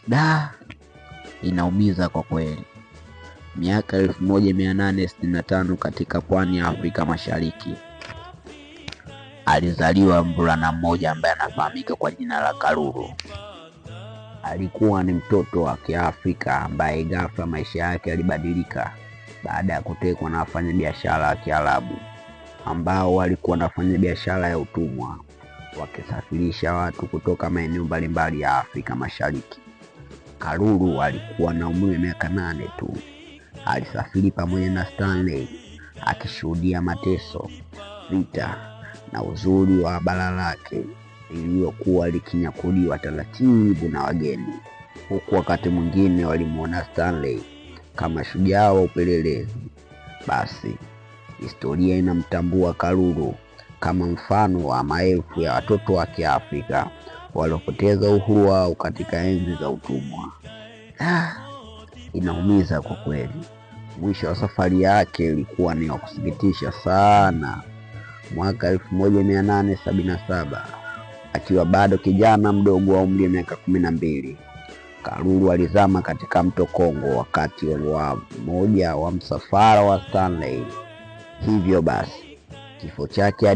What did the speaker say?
Da, inaumiza kwa kweli. Miaka 1865 katika pwani ya Afrika Mashariki alizaliwa mvulana mmoja ambaye anafahamika kwa jina la Kalulu. Alikuwa ni mtoto wa Kiafrika ambaye ghafla maisha yake yalibadilika baada ya kutekwa na wafanyabiashara wa Kiarabu ambao walikuwa wanafanya biashara ya utumwa, wakisafirisha watu kutoka maeneo mbalimbali ya Afrika Mashariki. Kalulu alikuwa na umri wa miaka 8 tu. Alisafiri pamoja na Stanley, akishuhudia mateso, vita na uzuri wa bara lake lililokuwa likinyakuliwa taratibu na wageni, huku wakati mwingine walimuona Stanley kama shujaa wa upelelezi. Basi historia inamtambua Kalulu kama mfano wa maelfu ya watoto wa Kiafrika waliopoteza uhuru wao katika enzi za utumwa. Inaumiza kwa kweli. Mwisho wa safari yake ilikuwa ni wa kusikitisha sana. Mwaka 1877, akiwa bado kijana mdogo wa umri wa miaka 12, Kalulu alizama katika mto Kongo wakati wa moja wa msafara wa Stanley. Hivyo basi kifo chake